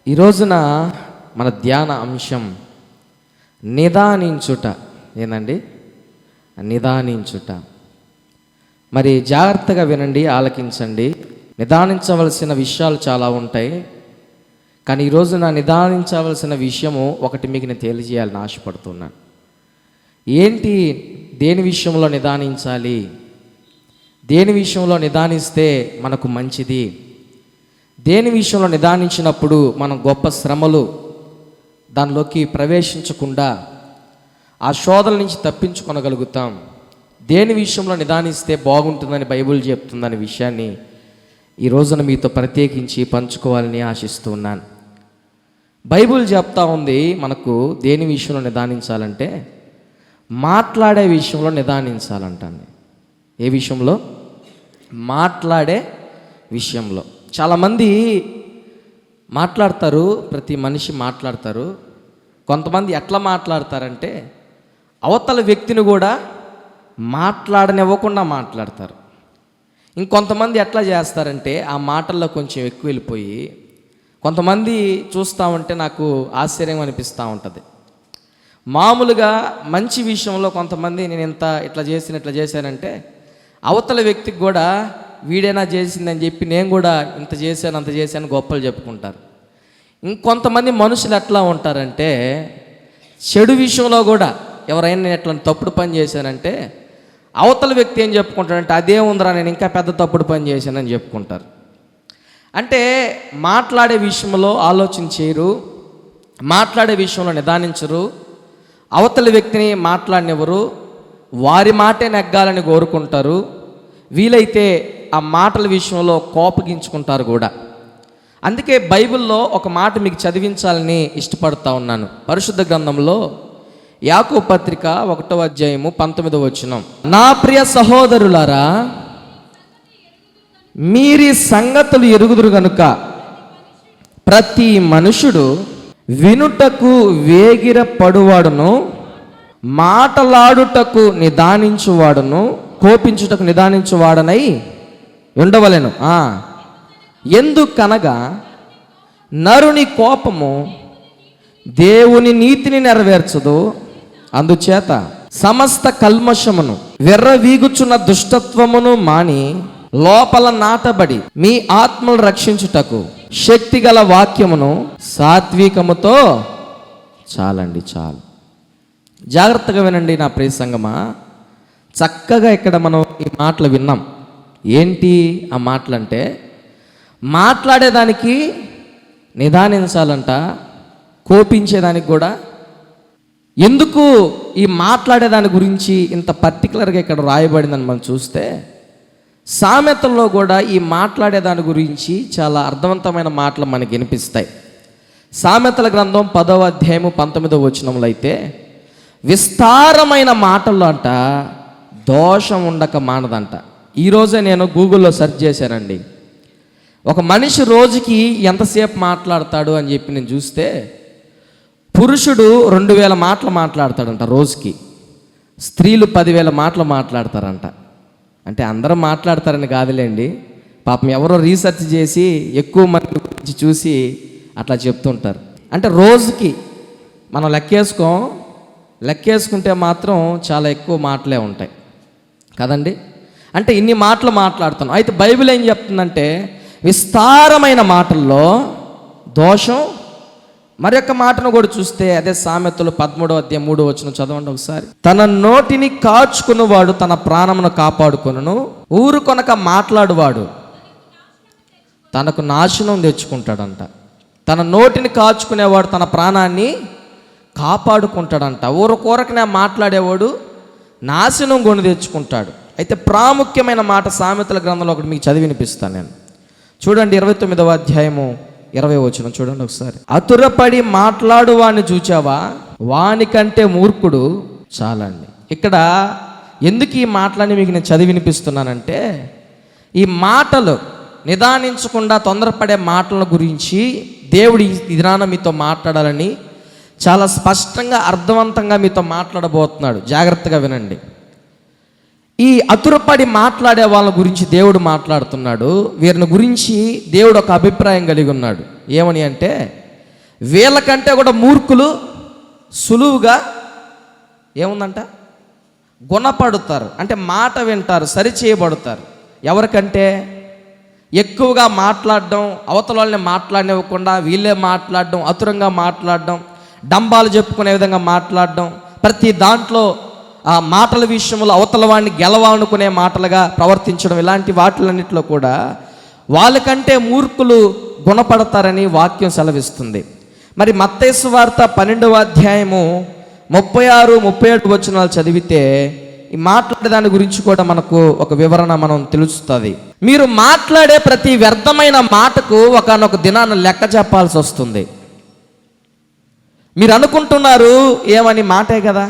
ఈ రోజున మన ధ్యాన అంశం నిదానించుట. ఏందండి? నిదానించుట. మరి జాగ్రత్తగా వినండి, ఆలకించండి. నిదానించవలసిన విషయాలు చాలా ఉంటాయి, కానీ ఈరోజు నా నిదానించవలసిన విషయము ఒకటి మీకు నేను తెలియజేయాలని ఆశపడుతున్నాను. ఏంటి? దేని విషయంలో నిదానించాలి? దేని విషయంలో నిదానిస్తే మనకు మంచిది? దేని విషయంలో నిదానించినప్పుడు మనం గొప్ప శ్రమలు దానిలోకి ప్రవేశించకుండా ఆ శోధన నుంచి తప్పించుకొనగలుగుతాం? దేని విషయంలో నిదానిస్తే బాగుంటుందని బైబిల్ చెప్తుందనే విషయాన్ని ఈ రోజున మీతో ప్రత్యేకించి పంచుకోవాలని ఆశిస్తున్నాను. బైబిల్ చెప్తా ఉంది మనకు దేని విషయంలో నిదానించాలంటే మాట్లాడే విషయంలో నిదానించాలంటండి. ఏ విషయంలో? మాట్లాడే విషయంలో. చాలామంది మాట్లాడతారు, ప్రతి మనిషి మాట్లాడతారు. కొంతమంది ఎట్లా మాట్లాడతారంటే అవతల వ్యక్తిని కూడా మాట్లాడనివ్వకుండా మాట్లాడతారు. ఇంకొంతమంది ఎట్లా చేస్తారంటే ఆ మాటల్లో కొంచెం ఎక్కువ వెళ్ళిపోయి, కొంతమంది చూస్తూ ఉంటే నాకు ఆశ్చర్యం అనిపిస్తూ ఉంటుంది. మామూలుగా మంచి విషయంలో కొంతమంది నేను ఇట్లా చేశానంటే అవతల వ్యక్తికి కూడా వీడైనా చేసిందని చెప్పి నేను కూడా ఇంత చేశాను అంత చేశాను గొప్పలు చెప్పుకుంటారు. ఇంకొంతమంది మనుషులు ఎట్లా ఉంటారంటే చెడు విషయంలో కూడా ఎవరైనా ఎట్లా తప్పుడు పని చేశానంటే అవతల వ్యక్తి ఏం చెప్పుకుంటాడంటే అదే ఉందిరా, నేను ఇంకా పెద్ద తప్పుడు పని చేశానని చెప్పుకుంటారు. అంటే మాట్లాడే విషయంలో ఆలోచన చేయరు, మాట్లాడే విషయంలో నిదానించరు, అవతల వ్యక్తిని మాట్లాడినెవరు, వారి మాటే నెగ్గాలని కోరుకుంటారు. వీలైతే ఆ మాటల విషయంలో కోపగించుకుంటారు కూడా. అందుకే బైబిల్లో ఒక మాట మీకు చదివించాలని ఇష్టపడుతూ ఉన్నాను. పరిశుద్ధ గ్రంథంలో యాకోబు పత్రిక 1వ అధ్యాయము 19వ వచనం. నా ప్రియ సహోదరులారా, మీరీ సంగతులు ఎరుగుదురు గనుక ప్రతి మనుషుడు వినుటకు వేగిర పడువాడును, మాటలాడుటకు నిదానించువాడును, కోపించుటకు నిదానించువాడనై ఉండవలెను. ఎందుకనగా నరుని కోపము దేవుని నీతిని నెరవేర్చదు. అందుచేత సమస్త కల్మషమును వెర్రవీగుచున్న దుష్టత్వమును మాని లోపల నాటబడి మీ ఆత్మను రక్షించుటకు శక్తిగల వాక్యమును సాత్వికముతో చాలండి. చాలు. జాగ్రత్తగా వినండి నా ప్రియ సంగమా. చక్కగా ఇక్కడ మనం ఈ మాటలు విన్నాం. ఏంటి ఆ మాటలు అంటే మాట్లాడేదానికి నిదానించాలంట, కోపించేదానికి కూడా. ఎందుకు ఈ మాట్లాడేదాని గురించి ఇంత పర్టికులర్గా ఇక్కడ రాయబడిందని మనం చూస్తే సామెతల్లో కూడా ఈ మాట్లాడేదాని గురించి చాలా అర్థవంతమైన మాటలు మనకి వినిపిస్తాయి. సామెతల గ్రంథం 10వ అధ్యాయము 19వ వచనంలో అయితే విస్తారమైన మాటల్లో అంట దోషం ఉండక మానదంట. ఈరోజే నేను గూగుల్లో సెర్చ్ చేశానండి. ఒక మనిషి రోజుకి ఎంతసేపు మాట్లాడతాడు అని చెప్పి నేను చూస్తే పురుషుడు 2000 మాటలు మాట్లాడతాడంట రోజుకి, స్త్రీలు 10,000 మాటలు మాట్లాడతారంట. అంటే అందరూ మాట్లాడతారని కాదులేండి, పాపం ఎవరో రీసెర్చ్ చేసి ఎక్కువ మంది గురించి చూసి అట్లా చెప్తుంటారు. అంటే రోజుకి మనం లెక్కేసుకుంటే మాత్రం చాలా ఎక్కువ మాటలే ఉంటాయి కదండి. అంటే ఇన్ని మాటలు మాట్లాడుతాను. అయితే బైబిల్ ఏం చెప్తుందంటే విస్తారమైన మాటల్లో దోషం. మరొక మాటను కూడా చూస్తే అదే సామెతలు 13వ అధ్యాయం 3వ వచనం చదవండి ఒకసారి. తన నోటిని కాచుకున్నవాడు తన ప్రాణమును కాపాడుకొనును, ఊరుకొనక మాట్లాడువాడు తనకు నాశనం తెచ్చుకుంటాడంట. తన నోటిని కాచుకునేవాడు తన ప్రాణాన్ని కాపాడుకుంటాడంట. ఊరకొరకనే మాట్లాడేవాడు నాశనం కొని తెచ్చుకుంటాడు. అయితే ప్రాముఖ్యమైన మాట సామెతల గ్రంథంలో ఒకటి మీకు చదివి వినిపిస్తాను నేను. చూడండి 29వ అధ్యాయము 20వ వచనం చూడండి ఒకసారి. అతురపడి మాట్లాడు వాడిని చూచావా, వానికంటే మూర్ఖుడు చాలండి. ఇక్కడ ఎందుకు ఈ మాటలని మీకు నేను చదివి వినిపిస్తున్నానంటే ఈ మాటలు నిదానించకుండా తొందరపడే మాటల గురించి దేవుడు ఈ దినాన మీతో మాట్లాడాలని చాలా స్పష్టంగా అర్థవంతంగా మీతో మాట్లాడబోతున్నాడు. జాగ్రత్తగా వినండి. ఈ అతురపడి మాట్లాడే వాళ్ళ గురించి దేవుడు మాట్లాడుతున్నాడు. వీరిని గురించి దేవుడు ఒక అభిప్రాయం కలిగి ఉన్నాడు. ఏమని అంటే వీళ్ళకంటే కూడా మూర్ఖులు సులువుగా ఏముందంట గుణపడుతారు, అంటే మాట వింటారు, సరిచేయబడతారు. ఎవరికంటే ఎక్కువగా మాట్లాడడం, అవతల వాళ్ళని మాట్లాడనివ్వకుండా వీళ్ళే మాట్లాడడం, అతురంగా మాట్లాడడం, డంబాలు చెప్పుకునే విధంగా మాట్లాడడం, ప్రతి దాంట్లో ఆ మాటల విషయంలో అవతల వాడిని గెలవాలనుకునే మాటలుగా ప్రవర్తించడం, ఇలాంటి వాటిలన్నింటిలో కూడా వాళ్ళకంటే మూర్ఖులు గుణపడతారని వాక్యం సెలవిస్తుంది. మరి మత్తయి సువార్త 12వ అధ్యాయము 36, 37 వచనాలు చదివితే ఈ మాట్లాడే దాని గురించి కూడా మనకు ఒక వివరణ మనం తెలుస్తుంది. మీరు మాట్లాడే ప్రతి వ్యర్థమైన మాటకు ఒకానొక దినాన లెక్క చెప్పాల్సి వస్తుంది. మీరు అనుకుంటున్నారు ఏమని, మాటే కదా,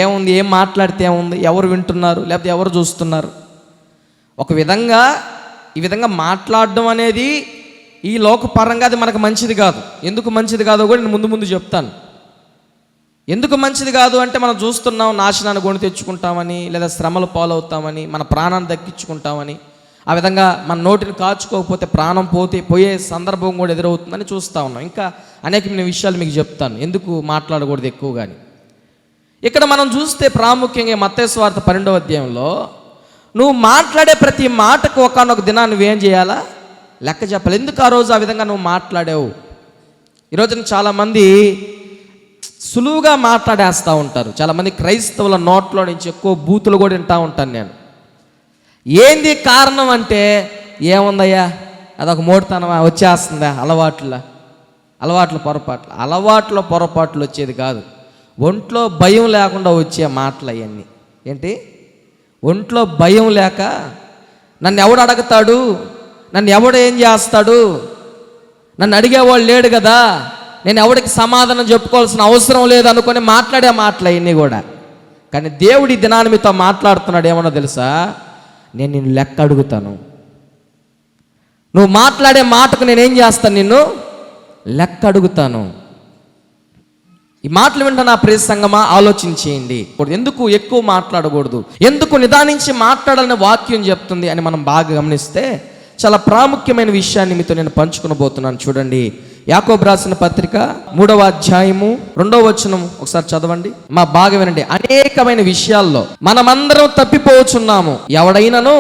ఏముంది, ఏం మాట్లాడితే ఏముంది, ఎవరు వింటున్నారు లేకపోతే ఎవరు చూస్తున్నారు. ఒక విధంగా ఈ విధంగా మాట్లాడడం అనేది ఈ లోకపరంగా అది మనకు మంచిది కాదు. ఎందుకు మంచిది కాదో కూడా నేను ముందు చెప్తాను. ఎందుకు మంచిది కాదు అంటే, మనం చూస్తున్నాం నాశనాన్ని కొని తెచ్చుకుంటామని, లేదా శ్రమలు పాలవుతామని, మన ప్రాణాన్ని దక్కించుకుంటామని, ఆ విధంగా మన నోటిని కాచుకోకపోతే ప్రాణం పోయే సందర్భం కూడా ఎదురవుతుందని చూస్తూ ఉన్నాం. ఇంకా అనేకమైన విషయాలు మీకు చెప్తాను ఎందుకు మాట్లాడకూడదు ఎక్కువ. కానీ ఇక్కడ మనం చూస్తే ప్రాముఖ్యంగా మత్తయి సువార్త 12వ అధ్యాయంలో నువ్వు మాట్లాడే ప్రతి మాటకు ఒకానొక దినాన్ని నువ్వేం చేయాలా, లెక్క చెప్పాలి. ఎందుకు ఆ రోజు ఆ విధంగా నువ్వు మాట్లాడావు. ఈరోజున చాలామంది సులువుగా మాట్లాడేస్తూ ఉంటారు. చాలామంది క్రైస్తవుల నోట్లో నుంచి ఎక్కువ బూతులు కూడా వింటూ ఉంటాను నేను. ఏంది కారణం అంటే, ఏముందయ్యా అదొక మోటుతనమా, వచ్చేస్తుందా అలవాట్ల పొరపాట్లు వచ్చేది కాదు, ఒంట్లో భయం లేకుండా వచ్చే మాటలు అవన్నీ. ఏంటి, ఒంట్లో భయం లేక నన్ను ఎవడు అడుగుతాడు, నన్ను ఎవడు ఏం చేస్తాడు, నన్ను అడిగేవాళ్ళు లేడు కదా, నేను ఎవడికి సమాధానం చెప్పుకోవాల్సిన అవసరం లేదు అనుకొని మాట్లాడే మాటలు అవన్నీ కూడా. కానీ దేవుడి దినాన్ని మీతో మాట్లాడుతున్నాడు. ఏమన్నా తెలుసా, నేను నిన్ను లెక్క అడుగుతాను. నువ్వు మాట్లాడే మాటకు నేనేం చేస్తాను, నిన్ను లెక్క అడుగుతాను. ఈ మాటలు వింటా నా ప్రియ సంగమా, ఆలోచించేయండి. ఎందుకు ఎక్కువ మాట్లాడకూడదు, ఎందుకు నిదానించి మాట్లాడాలని వాక్యం చెప్తుంది అని మనం బాగా గమనిస్తే చాలా ప్రాముఖ్యమైన విషయాన్ని మీతో నేను పంచుకునబోతున్నాను. చూడండి, యాకోబు రాసిన పత్రిక 3వ అధ్యాయము 2వ వచనం ఒకసారి చదవండి. మా బాగా వినండి. అనేకమైన విషయాల్లో మనమందరం తప్పిపోవచ్చున్నాము, ఎవడైనను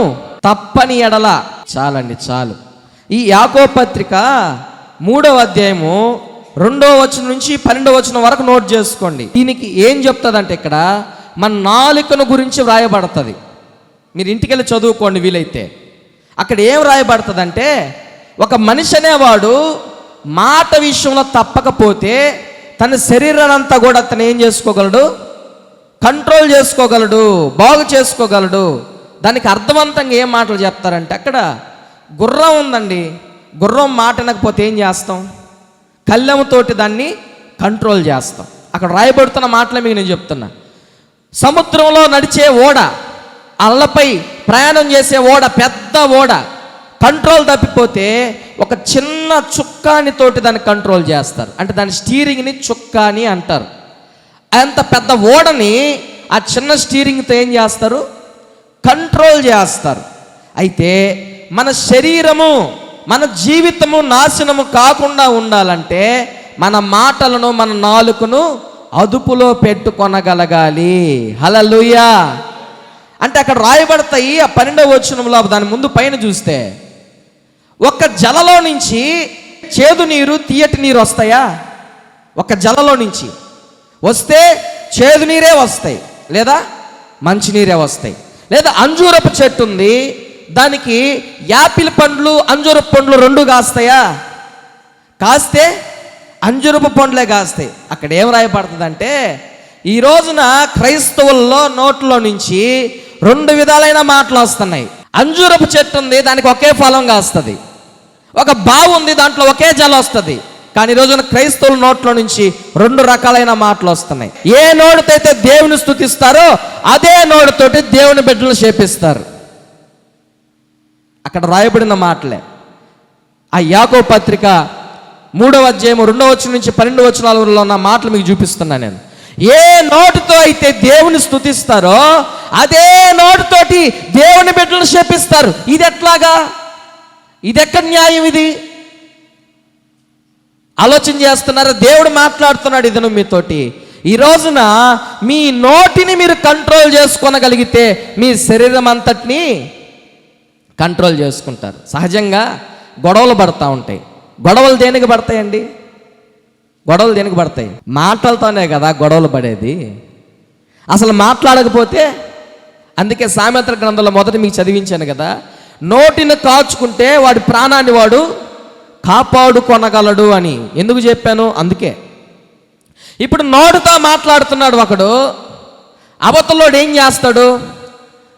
తప్పని ఎడల. చాలండి, చాలు. ఈ యాకోబు పత్రిక 3వ అధ్యాయము 2వ వచనం నుంచి 12వ వచనం వరకు నోట్ చేసుకోండి. దీనికి ఏం చెప్తుందంటే, ఇక్కడ మన నాలుకను గురించి వ్రాయబడుతుంది. మీరు ఇంటికెళ్ళి చదువుకోండి వీలైతే. అక్కడ ఏం వ్రాయబడుతుందంటే, ఒక మనిషి అనేవాడు మాట విషయంలో తప్పకపోతే తన శరీరాన్ని అంతా కూడా అతను ఏం చేసుకోగలడు, కంట్రోల్ చేసుకోగలడు, బాగు చేసుకోగలడు. దానికి అర్థవంతంగా ఏం మాటలు చెప్తారంటే, అక్కడ గుర్రం ఉందండి, గుర్రం మాట వినకపోతే ఏం చేస్తాం, కళ్ళెముతోటి దాన్ని కంట్రోల్ చేస్తాం. అక్కడ రాయబడుతున్న మాటలే మీకు నేను చెప్తున్నా. సముద్రంలో నడిచే ఓడ, అల్లపై ప్రయాణం చేసే ఓడ, పెద్ద ఓడ కంట్రోల్ తప్పిపోతే ఒక చిన్న చుక్కానితోటి దాన్ని కంట్రోల్ చేస్తారు. అంటే దాని స్టీరింగ్ని చుక్కాని అంటారు. అంత పెద్ద ఓడని ఆ చిన్న స్టీరింగ్తో ఏం చేస్తారు, కంట్రోల్ చేస్తారు. అయితే మన శరీరము, మన జీవితము నాశనము కాకుండా ఉండాలంటే మన మాటలను, మన నాలుకను అదుపులో పెట్టుకొనగలగాలి. హల్లెలూయా. అంటే అక్కడ రాయబడతాయి ఆ 12వ వచనంలో, దాని ముందు పైన చూస్తే, ఒక జలలో నుంచి చేదు నీరు, తీయటి నీరు వస్తాయా? ఒక జలలో నుంచి వస్తే చేదు నీరే వస్తాయి, లేదా మంచి నీరే వస్తాయి. లేదా అంజూరపు చెట్టు ఉంది, దానికి యాపిల్ పండ్లు, అంజూరపు పండ్లు 2 కాస్తాయా? కాస్తే అంజూరపు పండ్లే కాస్తాయి. అక్కడ ఏం రాయబడుతుందంటే, ఈ రోజున క్రైస్తవుల్లో నోట్లో నుంచి 2 విధాలైన మాటలు వస్తున్నాయి. అంజూరపు చెట్టు ఉంది, దానికి ఒకే ఫలం కాస్తుంది. ఒక బావు ఉంది, దాంట్లో ఒకే జల వస్తుంది. కానీ ఈ రోజున క్రైస్తవుల నోట్లో నుంచి 2 రకాలైన మాటలు వస్తున్నాయి. ఏ నోటితో అయితే దేవుని స్తుతిస్తారో అదే నోటితోటి దేవుని బిడ్డలు శపిస్తారు. అక్కడ రాయబడిన మాటలే. ఆ యాకోబు పత్రిక 3వ అధ్యాయం 2వ వచనం నుంచి 12వ వచనాలలో ఉన్న మాటలు మీకు చూపిస్తున్నాను నేను. ఏ నోటితో అయితే దేవుని స్తుతిస్తారో అదే నోటితోటి దేవుని బిడ్డలు శపిస్తారు. ఇది ఎట్లాగా? ఇది ఎక్కడ న్యాయం? ఇది ఆలోచన చేస్తున్నారా? దేవుడు మాట్లాడుతున్నాడు ఇదను మీతోటి. ఈ రోజున మీ నోటిని మీరు కంట్రోల్ చేసుకోగలిగితే మీ శరీరం అంతటిని కంట్రోల్ చేసుకుంటారు. సహజంగా గొడవలు పడతా ఉంటాయి. గొడవలు దేనికి పడతాయండి? గొడవలు దేనికి పడతాయి? మాటలతోనే కదా గొడవలు పడేది. అసలు మాట్లాడకపోతే, అందుకే సామెతల గ్రంథంలో మొదట మీకు చదివించాను కదా, నోటిని కాచుకుంటే వాడి ప్రాణాన్ని వాడు కాపాడుకొనగలడు అని. ఎందుకు చెప్పాను? అందుకే. ఇప్పుడు నోటితో మాట్లాడుతున్నాడు ఒకడు, అవతలోడు ఏం చేస్తాడు?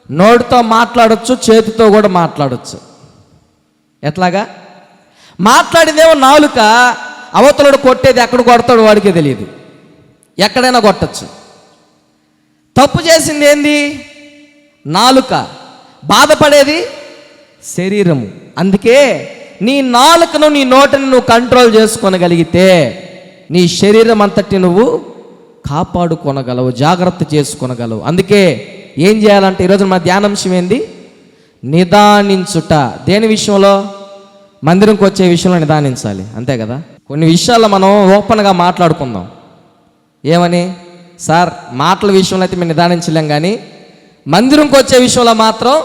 నోటితో మాట్లాడొచ్చు, చేతితో కూడా మాట్లాడొచ్చు. ఎట్లాగా? మాట్లాడిందేమో నాలుక, అవతలోడు కొట్టేది ఎక్కడ కొడతాడు వాడికే తెలియదు, ఎక్కడైనా కొట్టచ్చు. తప్పు చేసింది ఏంది? నాలుక. బాధపడేది శరీరము. అందుకే నీ నాలుకను, నీ నోటిని నువ్వు కంట్రోల్ చేసుకోగలిగితే నీ శరీరం అంతటి నువ్వు కాపాడుకొనగలవు, జాగ్రత్త చేసుకొనగలవు. అందుకే ఏం చేయాలంటే ఈరోజు మా ధ్యానాంశం ఏంది? నిదానించుట. దేని విషయంలో? మందిరంకి వచ్చే విషయంలో నిదానించాలి, అంతే కదా. కొన్ని విషయాల్లో మనం ఓపెన్గా మాట్లాడుకుందాం. ఏమని? సార్, మాటల విషయంలో అయితే మేము నిదానించలేం, కానీ మందిరంకి వచ్చే విషయంలో మాత్రం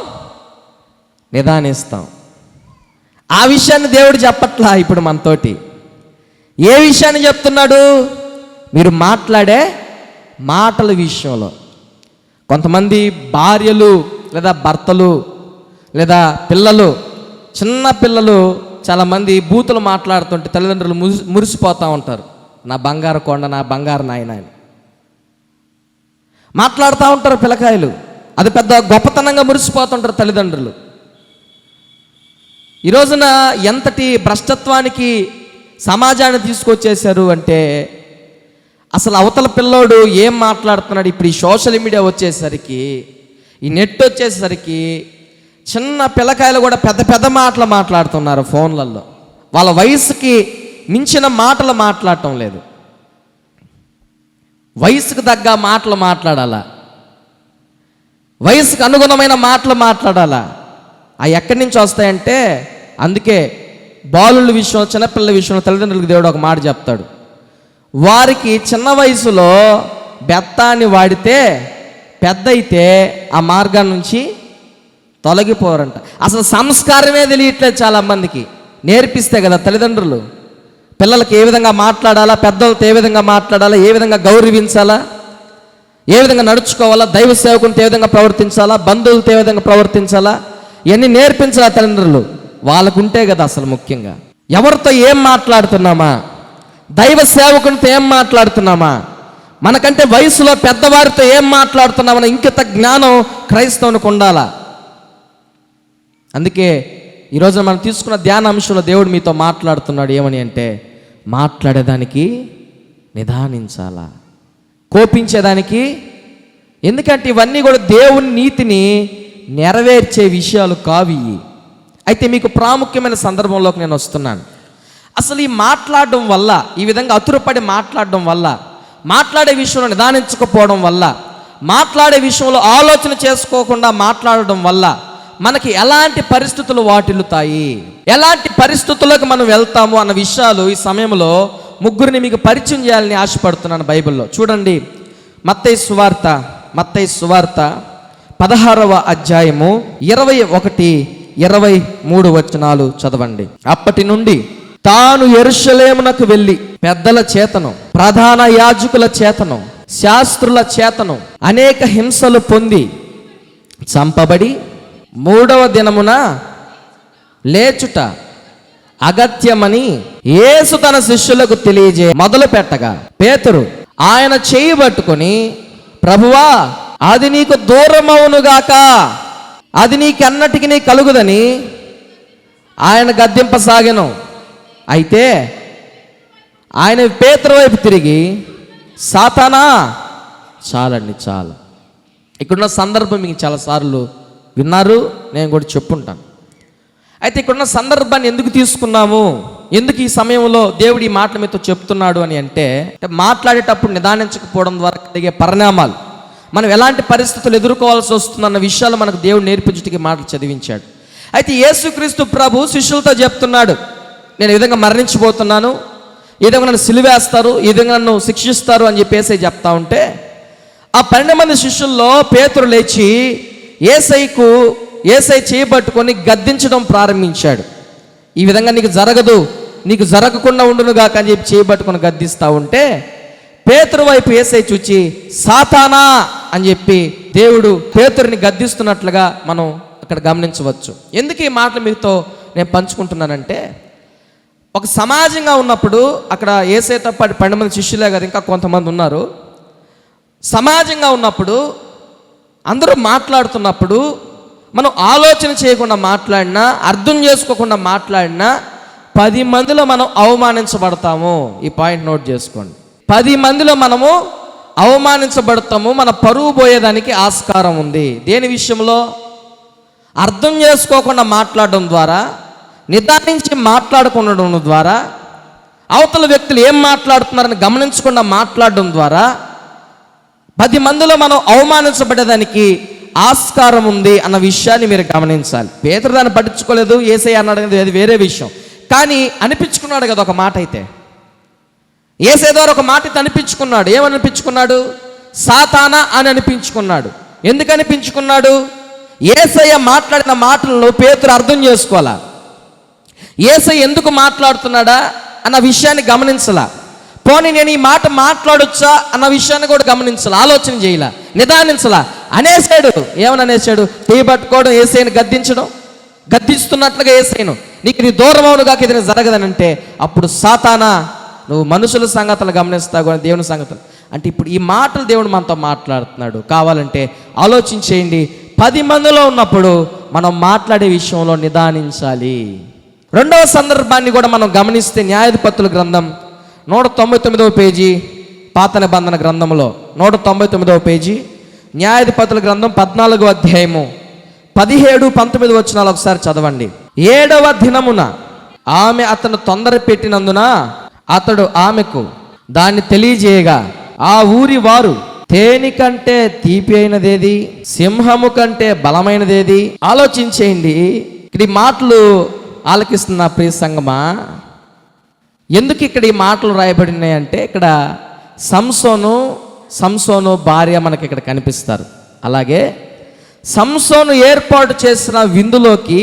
నిదానిస్తాం. ఆ విషయాన్ని దేవుడు చెప్పట్లా ఇప్పుడు మనతోటి. ఏ విషయాన్ని చెప్తున్నాడు? మీరు మాట్లాడే మాటల విషయంలో. కొంతమంది భార్యలు లేదా భర్తలు లేదా పిల్లలు, చిన్న పిల్లలు చాలామంది బూతులు మాట్లాడుతుంటే తల్లిదండ్రులు మురిసిపోతూ ఉంటారు. నా బంగారు కొండ, నా బంగారు నాయన అని మాట్లాడుతూ ఉంటారు పిల్లకాయలు. అది పెద్ద గొప్పతనంగా మురిసిపోతుంటారు తల్లిదండ్రులు. ఈ రోజున ఎంతటి భ్రష్టత్వానికి సమాజాన్ని తీసుకొచ్చేశారు అంటే, అసలు అవతల పిల్లోడు ఏం మాట్లాడుతున్నాడు? ఇప్పుడు ఈ సోషల్ మీడియా వచ్చేసరికి, ఈ నెట్ వచ్చేసరికి చిన్న పిల్లకాయలు కూడా పెద్ద పెద్ద మాటలు మాట్లాడుతున్నారు ఫోన్లలో. వాళ్ళ వయసుకి మించిన మాటలు మాట్లాడటం లేదు. వయసుకు తగ్గ మాటలు మాట్లాడాలా, వయసుకు అనుగుణమైన మాటలు మాట్లాడాలా. అవి ఎక్కడి నుంచి వస్తాయంటే, అందుకే బాలుల విషయంలో, చిన్నపిల్లల విషయంలో తల్లిదండ్రులకు దేవుడు ఒక మాట చెప్తాడు. వారికి చిన్న వయసులో బెత్తాన్ని వాడితే పెద్ద అయితే ఆ మార్గాన్ని నుంచి తొలగిపోరంట. అసలు సంస్కారమే తెలియట్లేదు చాలామందికి. నేర్పిస్తే కదా తల్లిదండ్రులు పిల్లలకి ఏ విధంగా మాట్లాడాలా, పెద్దలతో ఏ విధంగా మాట్లాడాలా, ఏ విధంగా గౌరవించాలా, ఏ విధంగా నడుచుకోవాలా, దైవ సేవకునితో ఏ విధంగా ప్రవర్తించాలా, బంధువులతో ఏ విధంగా ప్రవర్తించాలా, ఇవన్నీ నేర్పించాలా తల్లిదండ్రులు. వాళ్ళకుంటే కదా అసలు ముఖ్యంగా. ఎవరితో ఏం మాట్లాడుతున్నామా, దైవ సేవకునితో ఏం మాట్లాడుతున్నామా, మనకంటే వయసులో పెద్దవారితో ఏం మాట్లాడుతున్నామని ఇంకిత జ్ఞానం క్రైస్తవునికి ఉండాలా. అందుకే ఈరోజు మనం తీసుకున్న ధ్యాన అంశంలో దేవుడు మీతో మాట్లాడుతున్నాడు. ఏమని అంటే, మాట్లాడేదానికి నిదానించాలా, కోపించేదానికి. ఎందుకంటే ఇవన్నీ కూడా దేవుని నీతిని నెరవేర్చే విషయాలు కావి. అయితే మీకు ప్రాముఖ్యమైన సందర్భంలోకి నేను వస్తున్నాను. అసలు ఈ మాట్లాడడం వల్ల, ఈ విధంగా అతురపడి మాట్లాడడం వల్ల, మాట్లాడే విషయంలో నిదానించకపోవడం వల్ల, మాట్లాడే విషయంలో ఆలోచన చేసుకోకుండా మాట్లాడడం వల్ల మనకి ఎలాంటి పరిస్థితులు వాటిల్లుతాయి, ఎలాంటి పరిస్థితుల్లోకి మనం వెళ్తాము అన్న విషయాలు ఈ సమయంలో ముగ్గురిని మీకు పరిచయం చేయాలని ఆశపడుతున్నాను. బైబిల్లో చూడండి, మత్తయి సువార్త 16వ అధ్యాయము 21-23 వచనాలు చదవండి. అప్పటి నుండి తాను యెరూషలేమునకు వెళ్ళి పెద్దల చేతను, ప్రధాన యాజకుల చేతను, శాస్త్రుల చేతను అనేక హింసలు పొంది చంపబడి 3వ దినమున లేచుట అగత్యమని యేసు తన శిష్యులకు తెలియజే మొదలు పెట్టగా, పేతురు ఆయన చేయి పట్టుకొని, ప్రభువా, అది నీకు దూరమవునుగాక, అది నీకెన్నటికి నీ కలుగుదని ఆయన గద్దింపసాగెను. అయితే ఆయన పేతురు వైపు తిరిగి, సాతానా, చాలు. ఇక్కడున్న సందర్భం మీకు చాలాసార్లు విన్నారు, నేను కూడా చెప్పుంటాను. అయితే ఇక్కడున్న సందర్భాన్ని ఎందుకు తీసుకున్నాము, ఎందుకు ఈ సమయంలో దేవుడు ఈ మాటల మీతో చెప్తున్నాడు అని అంటే, మాట్లాడేటప్పుడు నిదానించకపోవడం ద్వారా కలిగే పరిణామాలు, మనం ఎలాంటి పరిస్థితులు ఎదుర్కోవాల్సి వస్తుందన్న విషయాలు మనకు దేవుడు నేర్పించడానికి మాటలు చదివించాడు. అయితే యేసుక్రీస్తు ప్రభు శిష్యులతో చెప్తున్నాడు, నేను ఈ విధంగా మరణించబోతున్నాను, ఈ విధంగా నన్ను సిలువేస్తారు, ఈ విధంగా నన్ను శిక్షిస్తారు అని చెప్పేసి చెప్తా ఉంటే ఆ 12 మంది శిష్యుల్లో పేతురు లేచి యేసయ్య చేయబట్టుకొని గద్దించడం ప్రారంభించాడు. ఈ విధంగా నీకు జరగదు, నీకు జరగకుండా ఉండునుగాక అని చెప్పి చేయబట్టుకొని గద్దిస్తూ ఉంటే పేతురు వైపు యేసయ్య చూచి సాతానా అని చెప్పి దేవుడు పేతురుని గద్దిస్తున్నట్లుగా మనం అక్కడ గమనించవచ్చు. ఎందుకు ఈ మాటలు మీతో నేను పంచుకుంటున్నానంటే, ఒక సమాజంగా ఉన్నప్పుడు అక్కడ యేసయ్యతో పాటు 12 మంది శిష్యులే కదా, ఇంకా కొంతమంది ఉన్నారు. సమాజంగా ఉన్నప్పుడు అందరూ మాట్లాడుతున్నప్పుడు మనం ఆలోచన చేయకుండా మాట్లాడినా, అర్థం చేసుకోకుండా మాట్లాడినా 10 మందిలో మనం అవమానించబడతాము. ఈ పాయింట్ నోట్ చేసుకోండి. 10 మందిలో మనము అవమానించబడతాము. మన పరువు పోయేదానికి ఆస్కారం ఉంది. దేని విషయంలో? అర్థం చేసుకోకుండా మాట్లాడడం ద్వారా, నిదానించి మాట్లాడుకోవడం ద్వారా, అవతల వ్యక్తులు ఏం మాట్లాడుతున్నారని గమనించకుండా మాట్లాడడం ద్వారా 10 మందిలో మనం అవమానించబడేదానికి ఆస్కారం ఉంది అన్న విషయాన్ని మీరు గమనించాలి. పేతురు దాన్ని పట్టించుకోలేదు, యేసయ్య అన్నాడు కదా, అది వేరే విషయం. కానీ అనిపించుకున్నాడు కదా ఒక మాట. అయితే యేసయ్య ద్వారా ఒక మాట అనిపించుకున్నాడు. ఏమనిపించుకున్నాడు? సాతానా అని అనిపించుకున్నాడు. ఎందుకు అనిపించుకున్నాడు? యేసయ్య మాట్లాడిన మాటలను పేతురు అర్థం చేసుకోవాలా, యేసయ్య ఎందుకు మాట్లాడుతున్నాడా అన్న విషయాన్ని గమనించాలా. పోనీ నేను ఈ మాట మాట్లాడొచ్చా అన్న విషయాన్ని కూడా గమనించాలా, ఆలోచన చేయాల, నిదానించలా. అనేసాడు. ఏమని అనేసాడు? పట్టుకోవడం, యేసయ్యను గద్దించడం, గద్దిస్తున్నట్లుగా యేసయ్యను నీకు నీ దూరం అవునుగాక ఇది జరగదని అంటే, అప్పుడు సాతానా నువ్వు మనుషుల సంగతులు గమనిస్తావు కానీ దేవుని సంగతులు అంటే. ఇప్పుడు ఈ మాటలు దేవుడు మనతో మాట్లాడుతున్నాడు. కావాలంటే ఆలోచించేయండి. 10 మందిలో ఉన్నప్పుడు మనం మాట్లాడే విషయంలో నిదానించాలి. రెండవ సందర్భాన్ని కూడా మనం గమనిస్తే న్యాయాధిపతుల గ్రంథం 199వ పేజీ, పాత నిబంధన గ్రంథంలో 199వ పేజీ, న్యాయాధిపతుల గ్రంథం 14వ అధ్యాయము 17, 19 వచనాలు ఒకసారి చదవండి. 7వ దినమున ఆమె అతను తొందర పెట్టినందున అతడు ఆమెకు దాన్ని తెలియజేయగా, ఆ ఊరి వారు తేనె కంటే తీపి అయినదేది, సింహము కంటే బలమైనదేది. ఆలోచించేయండి. ఇక్కడ ఈ మాటలు ఆలకిస్తున్న ప్రియ సంగమా, ఎందుకు ఇక్కడ ఈ మాటలు రాయబడినాయి అంటే, ఇక్కడ సంసోను భార్య మనకి ఇక్కడ కనిపిస్తారు. అలాగే సంసోను ఏర్పాటు చేసిన విందులోకి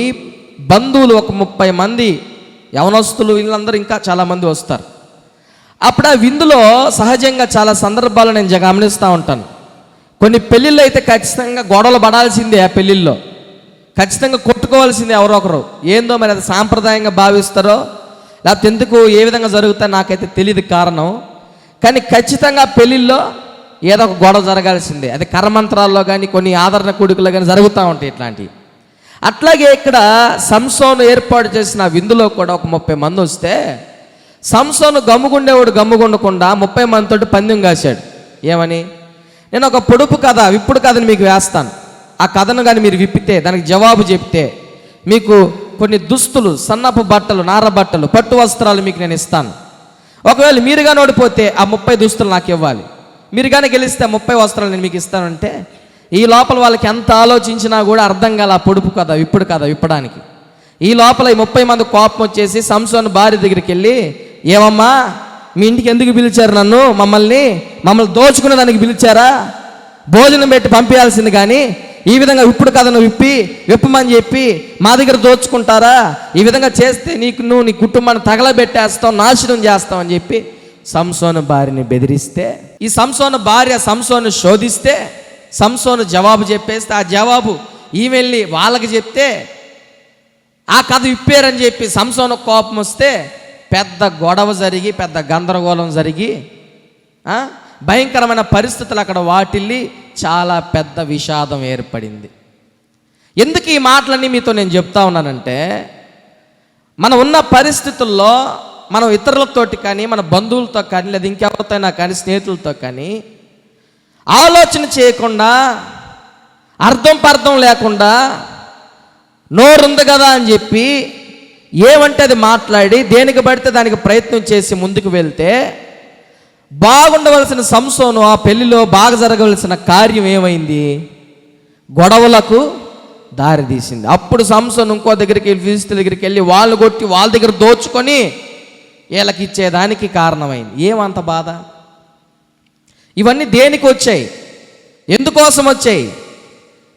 బంధువులు ఒక 30 మంది యవనస్తులు, వీళ్ళందరూ ఇంకా చాలామంది వస్తారు. అప్పుడు ఆ విందులో సహజంగా చాలా సందర్భాలు నేను గమనిస్తూ ఉంటాను. కొన్ని పెళ్ళిళ్ళు అయితే ఖచ్చితంగా గొడవలు పడాల్సిందే. ఆ పెళ్ళిళ్ళలో ఖచ్చితంగా కొట్టుకోవాల్సిందే ఎవరో ఒకరు. ఏందో మరి అది సాంప్రదాయంగా భావిస్తారో లేకపోతే ఎందుకు ఏ విధంగా జరుగుతాయో నాకైతే తెలియదు కారణం. కానీ ఖచ్చితంగా పెళ్ళిళ్ళలో ఏదో ఒక గొడవ జరగాల్సిందే. అది కర్మంత్రాల్లో కానీ కొన్ని ఆదరణ కూడికలో కానీ జరుగుతూ ఉంటాయి ఇట్లాంటివి. అట్లాగే ఇక్కడ సంసోను ఏర్పాటు చేసిన విందులో కూడా ఒక 30 మంది వస్తే సంసోను గమ్ముగుండేవాడు గమ్ముగుండకుండా 30 మందితోటి పందెం కాశాడు. ఏమని? నేను ఒక పొడుపు కథ, విప్పుడు కథని మీకు వేస్తాను. ఆ కథను కానీ మీరు విప్పితే, దానికి జవాబు చెప్తే మీకు కొన్ని దుస్తులు, సన్నపు బట్టలు, నార బట్టలు, పట్టు వస్త్రాలు మీకు నేను ఇస్తాను. ఒకవేళ మీరు కానీ ఓడిపోతే ఆ 30 దుస్తులు నాకు ఇవ్వాలి. మీరు కానీ గెలిస్తే 30 వస్త్రాలు నేను మీకు ఇస్తానంటే, ఈ లోపల వాళ్ళకి ఎంత ఆలోచించినా కూడా అర్థం కాల ఆ పొడుపు కథ, విప్పుడు కథ విప్పడానికి. ఈ లోపల ఈ 30 మంది కోపం వచ్చేసి సంసోను భార్య దగ్గరికి వెళ్ళి, ఏమమ్మా మీ ఇంటికి ఎందుకు పిలిచారు నన్ను? మమ్మల్ని దోచుకునే దానికి పిలిచారా? భోజనం పెట్టి పంపించాల్సింది కానీ ఈ విధంగా ఇప్పుడు కథను విప్పమని చెప్పి మా దగ్గర దోచుకుంటారా? ఈ విధంగా చేస్తే నువ్వు నీ కుటుంబాన్ని తగలబెట్టేస్తావు, నాశనం చేస్తావు అని చెప్పి సంసోను భార్యని బెదిరిస్తే, ఈ సంసోను భార్య సంసోను శోధిస్తే సంసోను జవాబు చెప్పేస్తే, ఆ జవాబు ఈమె వెళ్ళి వాళ్ళకి చెప్తే ఆ కథ విప్పారని చెప్పి సంసోను కోపం వస్తే పెద్ద గొడవ జరిగి, పెద్ద గందరగోళం జరిగి భయంకరమైన పరిస్థితులు అక్కడ వాటిల్లి చాలా పెద్ద విషాదం ఏర్పడింది. ఎందుకు ఈ మాటలన్నీ మీతో నేను చెప్తా ఉన్నానంటే, మనం ఉన్న పరిస్థితుల్లో మనం ఇతరులతోటి కానీ, మన బంధువులతో కానీ, లేదా ఇంకెవరితోనైనా కానీ, స్నేహితులతో కానీ ఆలోచన చేయకుండా, అర్థం పర్థం లేకుండా నోరుంది కదా అని చెప్పి ఏమంటే అది మాట్లాడి దేనికి పడితే దానికి ప్రయత్నం చేసి ముందుకు వెళ్తే, బాగుండవలసిన సంసోను ఆ పెళ్లిలో బాగా జరగవలసిన కార్యం ఏమైంది? గొడవలకు దారి తీసింది. అప్పుడు సంసోను ఇంకో దగ్గరికి వెళ్ళి, ఫిలిష్తీయుల దగ్గరికి వెళ్ళి వాళ్ళని కొట్టి వాళ్ళ దగ్గర దోచుకొని వీళ్ళకి ఇచ్చేదానికి కారణమైంది. ఏమంత బాధ? ఇవన్నీ దేనికి వచ్చాయి? ఎందుకోసం వచ్చాయి?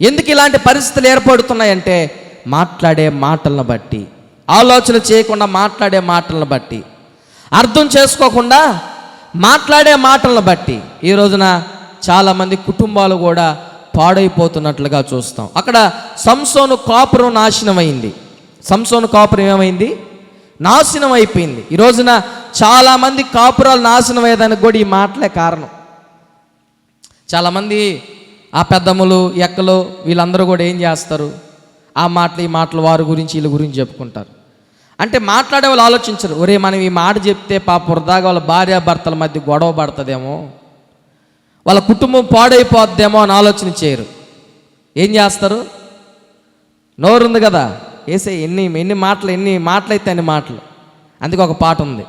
ఎందుకు ఇలాంటి పరిస్థితులు ఏర్పడుతున్నాయంటే మాట్లాడే మాటలను బట్టి, ఆలోచన చేయకుండా మాట్లాడే మాటలను బట్టి, అర్థం చేసుకోకుండా మాట్లాడే మాటలను బట్టి ఈ రోజున చాలామంది కుటుంబాలు కూడా పాడైపోతున్నట్లుగా చూస్తాం. అక్కడ సంసోను కాపురం నాశనమైంది. సంసోను కాపురం ఏమైంది? నాశనం అయిపోయింది. ఈ రోజున చాలామంది కాపురాలు నాశనం అయ్యేదానికి కూడా ఈ మాటలే కారణం. చాలామంది ఆ పెద్దమ్మలు ఎక్కలు వీళ్ళందరూ కూడా ఏం చేస్తారు? ఆ మాటలు ఈ మాటలు వారి గురించి వీళ్ళ గురించి చెప్పుకుంటారు. అంటే మాట్లాడే వాళ్ళు ఆలోచించరు, ఒరే మనం ఈ మాట చెప్తే వృధాగా వాళ్ళ భార్యాభర్తల మధ్య గొడవ పడుతుందేమో, వాళ్ళ కుటుంబం పాడైపోద్దేమో అని ఆలోచన చేయరు. ఏం చేస్తారు? నోరుంది కదా, వేసే ఎన్ని మాటలైతే అన్ని మాటలు. అందుకే ఒక పాట ఉంది,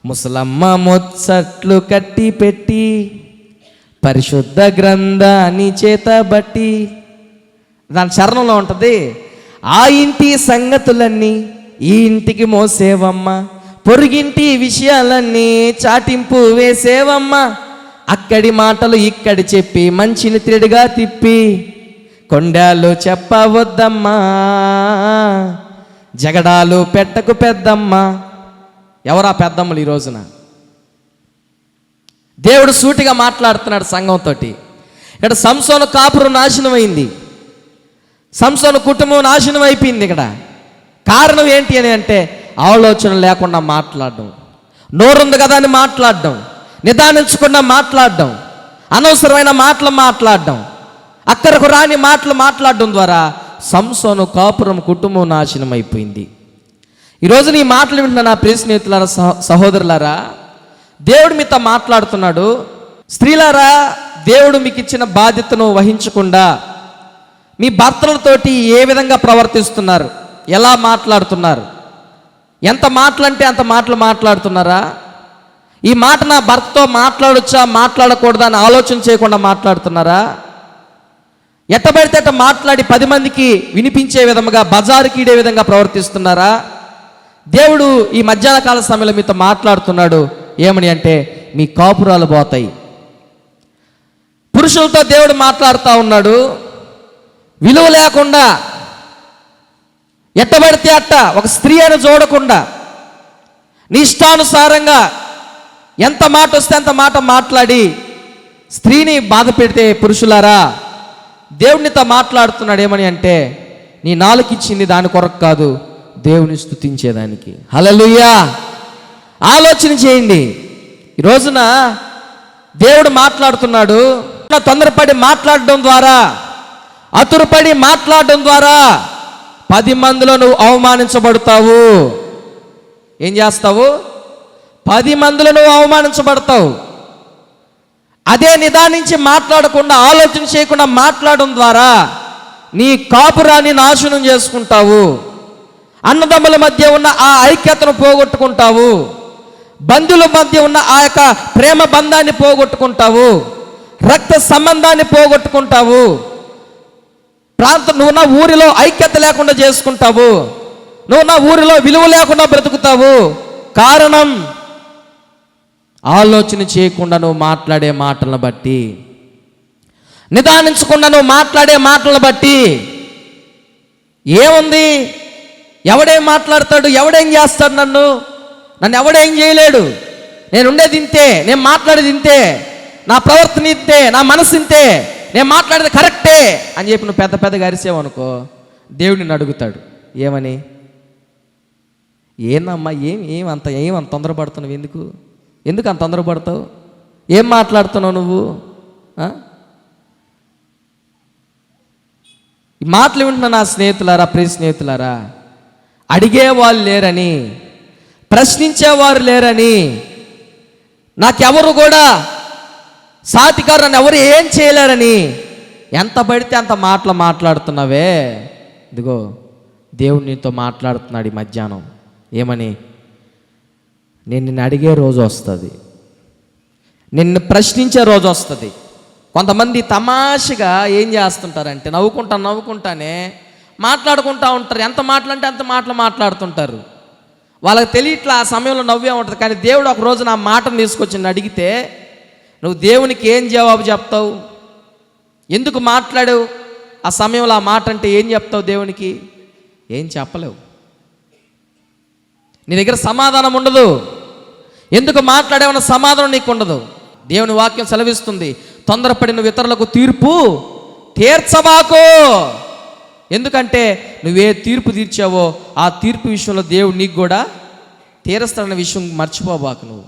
ముసలమ్మ ముచ్చట్లు కట్టి పెట్టి పరిశుద్ధ గ్రంథాన్ని చేత బట్టి, దాని చరణంలో ఉంటుంది, ఆ ఇంటి సంగతులన్నీ ఈ ఇంటికి మోసేవమ్మ, పొరుగింటి విషయాలన్నీ చాటింపు వేసేవమ్మ, అక్కడి మాటలు ఇక్కడి చెప్పి మంచిని తిరిడిగా తిప్పి కొండాలు చెప్పవద్దమ్మా, జగడాలు పెట్టకు పెద్దమ్మ. ఎవరా పెద్దమ్మలు? ఈ రోజున దేవుడు సూటిగా మాట్లాడుతున్నాడు సంఘంతో. ఇక్కడ సంసోను కాపురం నాశనం అయింది, సంసోను కుటుంబం నాశనం అయిపోయింది. ఇక్కడ కారణం ఏంటి అని అంటే ఆలోచన లేకుండా మాట్లాడడం, నోరుంది కదా అని మాట్లాడడం, నిదానించకుండా మాట్లాడడం, అనవసరమైన మాటలు మాట్లాడడం, అక్కడకు రాని మాటలు మాట్లాడడం ద్వారా సంసోను కాపురం కుటుంబం నాశనం అయిపోయింది. ఈరోజు నీ మాటలు వింటున్న నా ప్రియ స్నేహితులారా, సహోదరులారా, దేవుడు మీతో మాట్లాడుతున్నాడు. స్త్రీలారా, దేవుడు మీకు ఇచ్చిన బాధ్యతను వహించకుండా మీ భర్తలతోటి ఏ విధంగా ప్రవర్తిస్తున్నారు, ఎలా మాట్లాడుతున్నారు, ఎంత మాటలంటే అంత మాటలు మాట్లాడుతున్నారా? ఈ మాట నా భర్తతో మాట్లాడొచ్చా మాట్లాడకూడదా అని ఆలోచన చేయకుండా మాట్లాడుతున్నారా? ఎట్టబడితే అట్ట మాట్లాడి 10 మందికి వినిపించే విధంగా బజారుకి ఈడే విధంగా ప్రవర్తిస్తున్నారా? దేవుడు ఈ మధ్యాహ్న కాల సమయంలో మీతో మాట్లాడుతున్నాడు. ఏమని అంటే మీ కాపురాలు పోతాయి. పురుషులతో దేవుడు మాట్లాడుతూ ఉన్నాడు. విలువ లేకుండా ఎట్టబడితే అట్ట ఒక స్త్రీ అని చూడకుండా నీ ఇష్టానుసారంగా ఎంత మాట వస్తే అంత మాట మాట్లాడి స్త్రీని బాధ పెడితే పురుషులారా, దేవునితో మాట్లాడుతున్నాడు. ఏమని అంటే నీ నాలుక ఇచ్చింది దాని కొరకు కాదు, దేవుని స్తుతించేదానికి. హల్లెలూయా. ఆలోచన చేయండి. ఈ రోజున దేవుడు మాట్లాడుతున్నాడు. తొందరపడి మాట్లాడడం ద్వారా, అతురుపడి మాట్లాడడం ద్వారా 10 మందిలో నువ్వు అవమానించబడతావు. ఏం చేస్తావు? 10 మందిలో నువ్వు అవమానించబడతావు. అదే నిదానించి మాట్లాడకుండా, ఆలోచన చేయకుండా మాట్లాడడం ద్వారా నీ కాపురాన్ని నాశనం చేసుకుంటావు. అన్నదమ్ముల మధ్య ఉన్న ఆ ఐక్యతను పోగొట్టుకుంటావు. బంధువుల మధ్య ఉన్న ఆ యొక్క ప్రేమ బంధాన్ని పోగొట్టుకుంటావు. రక్త సంబంధాన్ని పోగొట్టుకుంటావు. నువ్వు నా ఊరిలో ఐక్యత లేకుండా చేసుకుంటావు. నువ్వు నా ఊరిలో విలువ లేకుండా బ్రతుకుతావు. కారణం ఆలోచన చేయకుండా నువ్వు మాట్లాడే మాటలను బట్టి, నిదానించకుండా నువ్వు మాట్లాడే మాటలను బట్టి. ఏముంది? ఎవడేం మాట్లాడతాడు? ఎవడేం చేస్తాడు? నన్ను ఎవడేం చేయలేడు. నేను ఉండేది ఇంతే, నేను మాట్లాడేది ఇంతే, నా ప్రవర్తన ఇంతే, నా మనసు ఇంతే, నేను మాట్లాడేది కరెక్టే అని చెప్పి నువ్వు పెద్దగా అరిసేవనుకో, దేవుడు నిన్ను అడుగుతాడు. ఏమని? ఏందమ్మా ఏమంత తొందరపడుతున్నావు? ఎందుకు అంత తొందరపడతావు? ఏం మాట్లాడుతున్నావు నువ్వు? ఈ మాటలు వింటున్న నా స్నేహితులారా, ప్రియ స్నేహితులారా, అడిగేవాళ్ళు లేరని, ప్రశ్నించేవారు లేరని, నాకెవరు కూడా సాటికారు నన్ను ఎవరు ఏం చేయలేరని ఎంత పడితే అంత మాటలు మాట్లాడుతున్నావే. ఇదిగో దేవుడు నీతో మాట్లాడుతున్నాడు ఈ మధ్యాహ్నం. ఏమని? నేను నిన్ను అడిగే రోజు వస్తుంది, నిన్ను ప్రశ్నించే రోజు వస్తుంది. కొంతమంది తమాషగా ఏం చేస్తుంటారంటే నవ్వుకుంటానే మాట్లాడుకుంటూ ఉంటారు. ఎంత మాటలంటే అంత మాటలు మాట్లాడుతుంటారు. వాళ్ళకి తెలియట్లా, ఆ సమయంలో నవ్వే ఉంటుంది. కానీ దేవుడు ఒక రోజు నా మాటను తీసుకొచ్చి అడిగితే నువ్వు దేవునికి ఏం జవాబు చెప్తావు? ఎందుకు మాట్లాడావు ఆ సమయంలో ఆ మాట అంటే ఏం చెప్తావు దేవునికి? ఏం చెప్పలేవు. నీ దగ్గర సమాధానం ఉండదు. ఎందుకు మాట్లాడేవన్న సమాధానం నీకు ఉండదు. దేవుని వాక్యం సెలవిస్తుంది, తొందరపడి నువ్వు ఇతరులకు తీర్పు తీర్చబాకు. ఎందుకంటే నువ్వే తీర్పు తీర్చావో ఆ తీర్పు విషయంలో దేవుడు నీకు కూడా తీరుస్తాడన్న విషయం మర్చిపోబాకు. నువ్వు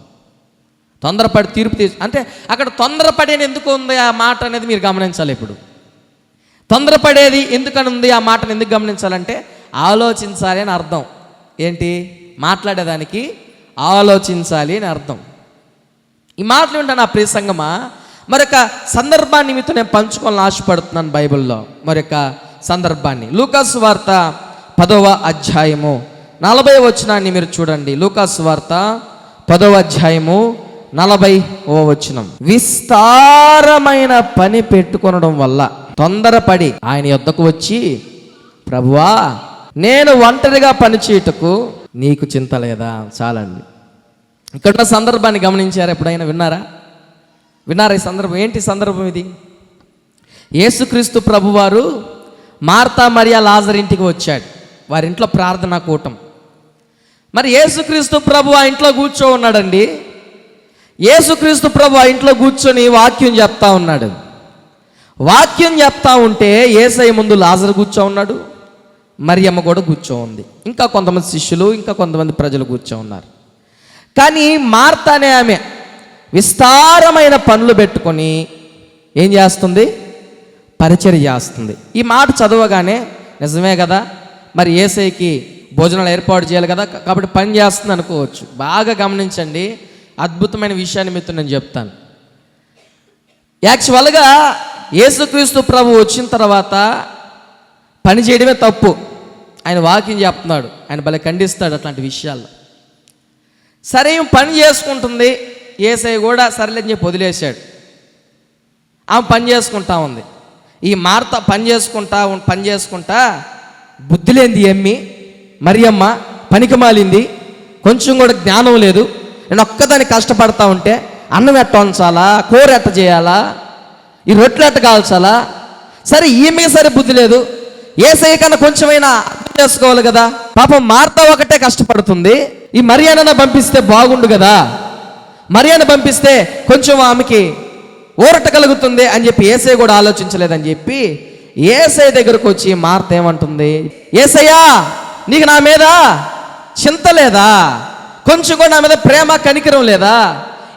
తొందరపడి తీర్పు అంటే అక్కడ తొందరపడి ఎందుకు ఉంది ఆ మాట అనేది మీరు గమనించాలి. ఇప్పుడు తొందరపడేది ఎందుకని ఉంది ఆ మాటను ఎందుకు గమనించాలంటే ఆలోచించాలి అని అర్థం. ఏంటి? మాట్లాడేదానికి ఆలోచించాలి అని అర్థం. ఈ మాటలు ఏంటో నా ప్రియ సంగమా, మరొక సందర్భాన్ని మీతో నేను పంచుకోవాలని ఆశపడుతున్నాను. బైబిల్లో మరొక సందర్భాన్ని లూకాసు వార్త 10వ అధ్యాయము 40వ వచనాన్ని మీరు చూడండి. లూకాసు వార్త 10వ అధ్యాయము 40వ వచనం. విస్తారమైన పని పెట్టుకొనడం వల్ల తొందరపడి ఆయన యొద్దకు వచ్చి, ప్రభువా, నేను ఒంటరిగా పని చేయుటకు నీకు చింత లేదా? చాలండి. ఇక్కడ సందర్భాన్ని గమనించారా? ఎప్పుడైనా విన్నారా? ఈ సందర్భం ఏంటి? సందర్భం ఇది యేసుక్రీస్తు ప్రభువారు మార్తా మరియా లాజరు ఇంటికి వచ్చాడు. వారి ఇంట్లో ప్రార్థనా కూటం. మరి యేసుక్రీస్తు ప్రభు ఆ ఇంట్లో కూర్చో ఉన్నాడండి. యేసుక్రీస్తు ప్రభు ఆ ఇంట్లో కూర్చొని వాక్యం చెప్తా ఉన్నాడు. వాక్యం చెప్తా ఉంటే యేసయ్య ముందు లాజరు కూర్చో ఉన్నాడు, మరియమ్మ కూడా కూర్చో ఉంది, ఇంకా కొంతమంది శిష్యులు, ఇంకా కొంతమంది ప్రజలు కూర్చో ఉన్నారు. కానీ మార్తా అనే ఆమె విస్తారమైన పనులు పెట్టుకొని ఏం చేస్తుంది? పరిచర్య చేస్తుంది. ఈ మాట చదవగానే నిజమే కదా, మరి యేసయ్యకి భోజనాలు ఏర్పాటు చేయాలి కదా, కాబట్టి పని చేస్తుంది అనుకోవచ్చు. బాగా గమనించండి, అద్భుతమైన విషయాన్ని మీతో నేను చెప్తాను. యాక్చువల్గా యేసుక్రీస్తు ప్రభు వచ్చిన తర్వాత పని చేయడమే తప్పు. ఆయన వాక్యం చెప్తున్నాడు, ఆయన భలే ఖండిస్తాడు అట్లాంటి విషయాల్లో. సరే పని చేసుకుంటుంది, యేసయ్య కూడా సరేలేని చెప్పి వదిలేశాడు. ఆమె పని చేసుకుంటా ఉంది. ఈ మార్త పని చేసుకుంటా బుద్ధి లేనిది ఎమ్మి మరియమ్మ, పనికి మాలింది, కొంచెం కూడా జ్ఞానం లేదు. నేను ఒక్కదాన్ని కష్టపడతా ఉంటే అన్నం ఎట్ట వంచాలా, కూర ఎట్ట చేయాలా, ఈ రొట్టెలు ఎట్ట కాల్చాలా, సరే ఈమె సరే బుద్ధి లేదు. యేసయ్య కన్నా కొంచెమైనా అర్థం చేసుకోవాలి కదా. పాపం మార్త ఒకటే కష్టపడుతుంది, ఈ మరియానన్న పంపిస్తే బాగుండు కదా, మరియాను పంపిస్తే కొంచెం ఆమెకి ఊరట కలుగుతుంది అని చెప్పి యేసయ్య కూడా ఆలోచించలేదని చెప్పి యేసయ్య దగ్గరకు వచ్చి మార్త ఏమంటుంది? యేసయ్యా, నీకు నా మీద చింత లేదా? కొంచెం కూడా నా మీద ప్రేమ కనికరం లేదా?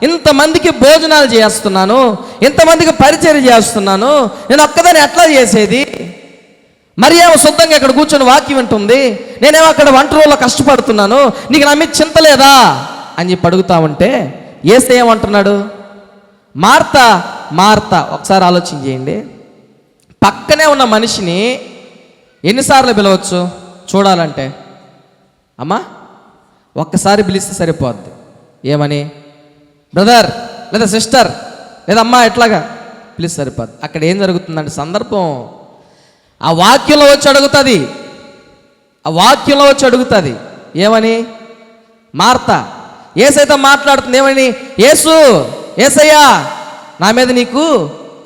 ఇంతమందికి భోజనాలు చేస్తున్నాను, ఇంతమందికి పరిచర్య చేస్తున్నాను, నేను ఒక్కదాన్ని ఎట్లా చేసేది? మరియేమో శుద్ధంగా ఇక్కడ కూర్చొని వాక్యం వింటుంది, నేనేమో అక్కడ వంట రోజుల్లో కష్టపడుతున్నాను, నీకు నా మీద చింత లేదా అని చెప్పి అడుగుతా ఉంటే యేసయ్య ఏమంటున్నాడు? మార్త ఒకసారి ఆలోచన చేయండి. పక్కనే ఉన్న మనిషిని ఎన్నిసార్లు పిలవచ్చు చూడాలంటే? అమ్మా, ఒక్కసారి పిలిస్తే సరిపోద్ది. ఏమని? బ్రదర్ లేదా సిస్టర్ లేదా అమ్మా ఎట్లాగా పిలిస్తే సరిపోద్ది. అక్కడ ఏం జరుగుతుందంటే సందర్భం ఆ వాక్యంలో వచ్చి అడుగుతుంది. ఏమని? మార్త యేసయ్యతో మాట్లాడుతుంది. ఏమని? యేసయ్యా, నా మీద నీకు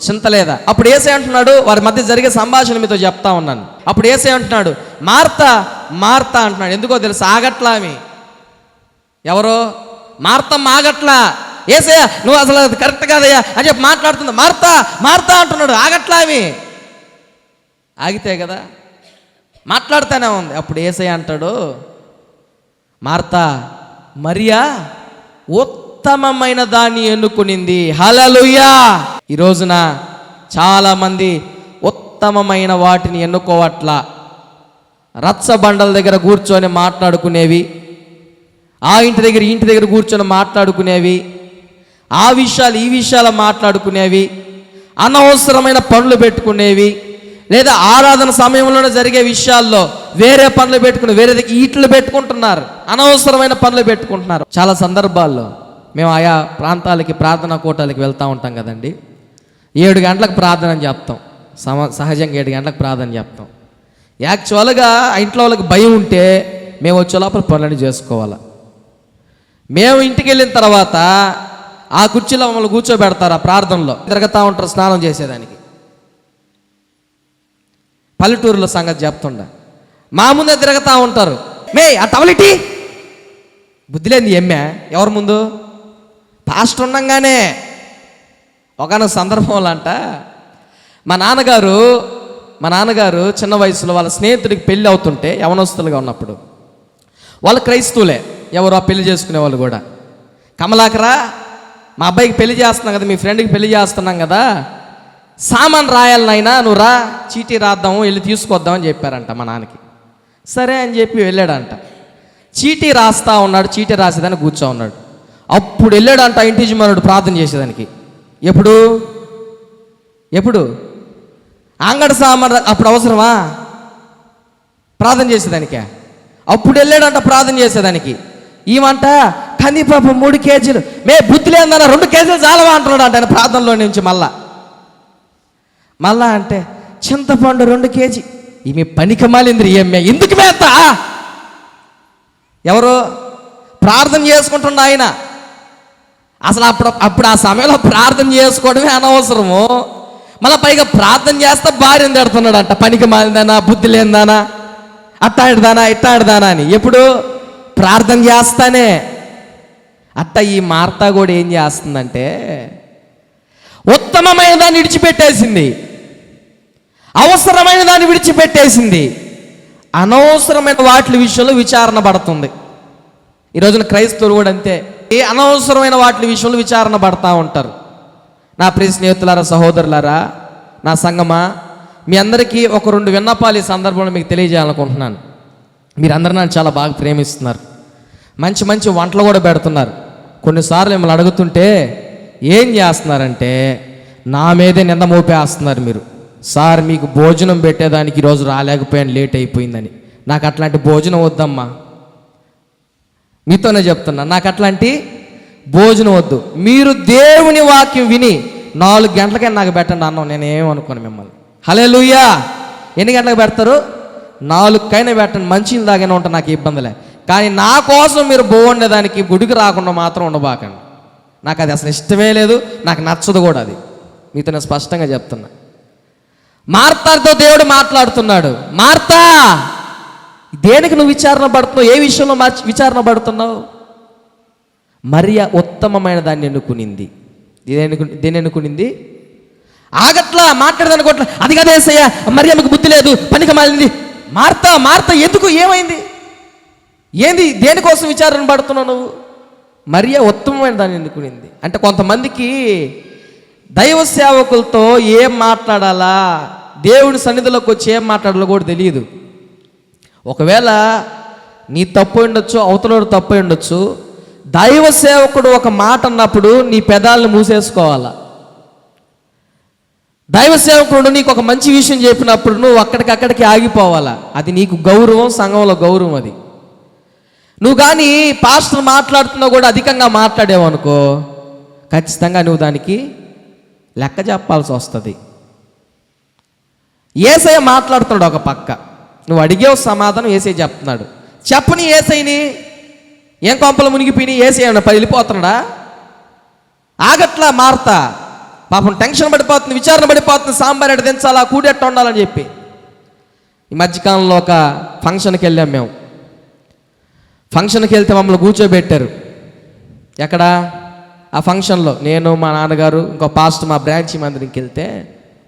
చింత లేదా? అప్పుడు యేసయ్య అంటున్నాడు, వారి మధ్య జరిగే సంభాషణ మీతో చెప్తా ఉన్నాను. అప్పుడు యేసయ్య అంటున్నాడు, మార్త అంటున్నాడు. ఎందుకో తెలుసు? ఆగట్లా ఆమె. ఎవరో మార్తమ్మ ఆగట్లా. యేసయ్య నువ్వు అసలు అది కరెక్ట్ కాదయ్యా అని చెప్పి మాట్లాడుతుంది. మార్త అంటున్నాడు, ఆగట్లా ఆమె. ఆగితే కదా మాట్లాడుతూనే ఉంది. అప్పుడు యేసయ్య అంటాడు, మార్తా, మరియా ఉత్తమమైన దాన్ని ఎన్నుకునింది. హల్లెలూయా. ఈ రోజున చాలామంది ఉత్తమమైన వాటిని ఎన్నుకోవట్లా. రచ్చబండల దగ్గర కూర్చొని మాట్లాడుకునేవి, ఆ ఇంటి దగ్గర కూర్చొని మాట్లాడుకునేవి, ఆ విషయాలు ఈ విషయాలు మాట్లాడుకునేవి, అనవసరమైన పనులు పెట్టుకునేవి, లేదా ఆరాధన సమయంలోనే జరిగే విషయాల్లో వేరే పనులు పెట్టుకుని వేరే ఈట్లు పెట్టుకుంటున్నారు, అనవసరమైన పనులు పెట్టుకుంటున్నారు. చాలా సందర్భాల్లో మేము ఆయా ప్రాంతాలకి ప్రార్థనా కూటాలకి వెళ్తూ ఉంటాం కదండి. 7 గంటలకు ప్రార్థన అని చెప్తాం, సహజంగా 7 గంటలకు ప్రార్థన చెప్తాం. యాక్చువల్గా ఆ ఇంట్లో వాళ్ళకి భయం ఉంటే మేము వచ్చే లోపల పనులన్నీ చేసుకోవాలా. మేము ఇంటికి వెళ్ళిన తర్వాత ఆ కుర్చీలో మమ్మల్ని కూర్చోబెడతారు, ఆ ప్రార్థనలో తిరుగుతూ ఉంటారు స్నానం చేసేదానికి. పల్లెటూరులో సంగతి చెప్తుండ మా ముందే తిరుగుతూ ఉంటారు. మే ఆ టవలిటీ బుద్ధి లేని ఎమ్మె ఎవరి ముందు? పాస్టర్ ఉండంగానే. ఒకనొక సందర్భంలో అంట మా నాన్నగారు చిన్న వయసులో వాళ్ళ స్నేహితుడికి పెళ్ళి అవుతుంటే, యవనస్తులుగా ఉన్నప్పుడు, వాళ్ళు క్రైస్తవులే, ఎవరు ఆ పెళ్లి చేసుకునే వాళ్ళు కూడా, కమలాకరా మా అబ్బాయికి పెళ్లి చేస్తున్నాం కదా, మీ ఫ్రెండ్కి పెళ్లి చేస్తున్నాం కదా, సామాన్ రాయాలి నాయనా, నువ్వు రా, చీటీ రాద్దాము, వెళ్ళి తీసుకొద్దామని చెప్పారంట మా నాన్నకి. సరే అని చెప్పి వెళ్ళాడంట. చీటీ రాస్తా ఉన్నాడు, చీటీ రాసేదానికి కూర్చో ఉన్నాడు. అప్పుడు వెళ్ళాడంట ఇంటి యజమానుడు ప్రార్థన చేసేదానికి. ఎప్పుడు అంగడి సామాన్ అప్పుడు అవసరమా ప్రార్థన చేసేదానికే? అప్పుడు వెళ్ళాడంట ప్రార్థన చేసేదానికి. ఈమంట కందిపప్పు 3 కేజీలు, మే బుద్ధి లేదన్న 2 కేజీలు చాలవా అంటున్నాడు అంట ఆయన ప్రార్థనలో నుంచి. మళ్ళా అంటే చింతపండు 2 కేజీ. ఈమె పనికి మాలింద్రి ఏమే ఎందుకు మేత? ఎవరు ప్రార్థన చేసుకుంటున్నా ఆయన? అసలు అప్పుడు ఆ సమయంలో ప్రార్థన చేసుకోవడమే అనవసరము. మళ్ళీ పైగా ప్రార్థన చేస్తే భార్యను తిడుతున్నాడు అంట, పనికి మాలిందానా, బుద్ధి లేదానా, ఇట్టాడిదానా అని. ఎప్పుడు ప్రార్థన చేస్తానే. ఈ మార్తా కూడా ఏం చేస్తుందంటే ఉత్తమమైన దాన్ని విడిచిపెట్టేసింది, అవసరమైన దాన్ని విడిచిపెట్టేసింది, అనవసరమైన వాటి విషయంలో విచారణ పడుతుంది. ఈ రోజున క్రైస్తవులు కూడా అంతే, ఏ అనవసరమైన వాటి విషయంలో విచారణ పడతా ఉంటారు. నా ప్రియ స్నేహితులారా, సహోదరులారా, నా సంగమా, మీ అందరికీ ఒక 2 విన్నపాలు ఈ సందర్భంలో మీకు తెలియజేయాలనుకుంటున్నాను. మీరందరూ నన్ను చాలా బాగా ప్రేమిస్తున్నారు, మంచి మంచి వంటలు కూడా పెడుతున్నారు. కొన్నిసార్లు మిమ్మల్ని అడుగుతుంటే ఏం చేస్తున్నారంటే నా మీదే నింద మోపేస్తున్నారు మీరు. సార్ మీకు భోజనం పెట్టేదానికి ఈరోజు రాలేకపోయాను, లేట్ అయిపోయిందని. నాకు అట్లాంటి భోజనం వద్దమ్మా, మీతోనే చెప్తున్నా, నాకు అట్లాంటి భోజనం వద్దు. మీరు దేవుని వాక్యం విని 4 గంటలకైనా నాకు పెట్టండి అన్నం, నేనేమనుకోను మిమ్మల్ని. హల్లెలూయా. ఎన్ని గంటలకు పెడతారు? 4కైనా పెట్టండి, మంచిని దాగానే ఉంటాను, నాకు ఇబ్బందిలే. కానీ నా కోసం మీరు బాగుండేదానికి గుడికి రాకుండా మాత్రం ఉండబాకండి. నాకు అది అసలు ఇష్టమే లేదు, నాకు నచ్చదు కూడా. అది మీతో నేను స్పష్టంగా చెప్తున్నా. మార్తాతో దేవుడు మాట్లాడుతున్నాడు. మార్తా, దేనికి నువ్వు విచారణ పడుతున్నావు? ఏ విషయంలో విచారణ పడుతున్నావు? మరియ ఉత్తమమైన దాన్ని ఎన్నుకునింది. దేన్ని ఎన్నుకునింది? ఆగట్లా, మాట్లాడదనుకోట్లా. అది కదా యేసయ్య, మరియమ్మకు బుద్ధి లేదు, పనికి మాలింది. మార్తా ఎందుకు, ఏమైంది, ఏంది, దేనికోసం విచారణ పడుతున్నావు నువ్వు? మరియ ఉత్తమమైన దాన్ని ఎన్నుకునింది. అంటే కొంతమందికి దైవ సేవకులతో ఏం మాట్లాడాలా, దేవుడి సన్నిధిలోకి వచ్చి ఏం మాట్లాడాలో కూడా తెలియదు. ఒకవేళ నీ తప్పు ఉండొచ్చు, అవతలోడు తప్పు ఉండొచ్చు. దైవ సేవకుడు ఒక మాట అన్నప్పుడు నీ పెదాలను మూసేసుకోవాలా. దైవ సేవకుడు నీకు ఒక మంచి విషయం చెప్పినప్పుడు నువ్వు అక్కడికి ఆగిపోవాలా. అది నీకు గౌరవం, సంఘంలో గౌరవం. అది నువ్వు కానీ పాస్టర్ మాట్లాడుతున్నా కూడా అధికంగా మాట్లాడేవనుకో, ఖచ్చితంగా నువ్వు దానికి లెక్క చెప్పాల్సి వస్తుంది. యేసయ్య మాట్లాడుతున్నాడు ఒక పక్క, నువ్వు అడిగేవు సమాధానం యేసయ్య చెప్తున్నాడు. చెప్పని యేసయ్యని ఏం కొంపలు మునిగిపోయి యేసయ్య ఏమన్నా వెళ్ళిపోతున్నాడా? ఆగట్లా. మార్తా పాపం టెన్షన్ పడిపోతుంది, విచారణ పడిపోతుంది. సాంబార్ ఎట్ట దించాలా, కూడెట్ట ఉండాలని చెప్పి. ఈ మధ్యకాలంలో ఒక ఫంక్షన్కి వెళ్ళాం మేము. ఫంక్షన్కి వెళ్తే మమ్మల్ని కూర్చోబెట్టారు. ఎక్కడ? ఆ ఫంక్షన్లో నేను, మా నాన్నగారు, ఇంకో పాస్టర్, మా బ్రాంచ్ మందిరికి వెళ్తే,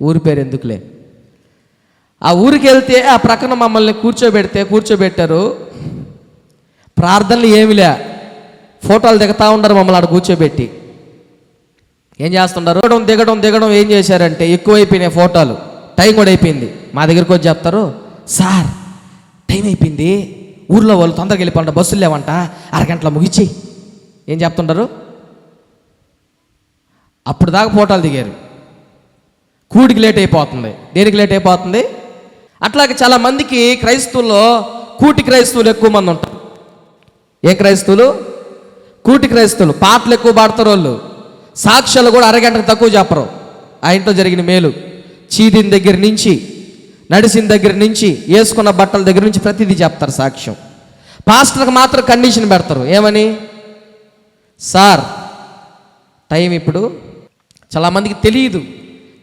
ఊరి పేరు ఎందుకులే, ఆ ఊరికి వెళ్తే ఆ ప్రక్కన మమ్మల్ని కూర్చోబెట్టారు. ప్రార్థనలు ఏమిలే, ఫోటోలు దిగుతూ ఉండరు మమ్మల్ని ఆడ కూర్చోబెట్టి. ఏం చేస్తుంటారు? దిగడం ఏం చేశారంటే ఎక్కువైపోయినాయి ఫోటోలు, టైం కూడా అయిపోయింది. మా దగ్గరికి వచ్చి చెప్తారు, సార్ టైం అయిపోయింది, ఊర్లో వాళ్ళు తొందరగా వెళ్ళిపోంట, బస్సులు లేవంట, అరగంటలో ముగిచ్చి. ఏం చెప్తుంటారు? అప్పుడు దాకా ఫోటోలు దిగారు. కూడికి లేట్ అయిపోతుంది. దేనికి లేట్ అయిపోతుంది? అట్లాగే చాలా మందికి క్రైస్తవుల్లో కూటి క్రైస్తవులు ఎక్కువ మంది ఉంటారు. ఏ క్రైస్తవులు? కూటి క్రైస్తవులు. పాటలు ఎక్కువ పాడతారు వాళ్ళు, సాక్ష్యాలు కూడా అరగంటకు తక్కువ చెప్పరు. ఆ ఇంట్లో జరిగిన మేలు, చీదిన దగ్గర నుంచి, నడిచిన దగ్గర నుంచి, వేసుకున్న బట్టల దగ్గర నుంచి ప్రతిదీ చెప్తారు సాక్ష్యం. పాస్టర్కి మాత్రం కండిషన్ పెడతారు. ఏమని? సార్ టైం ఇప్పుడు. చాలామందికి తెలియదు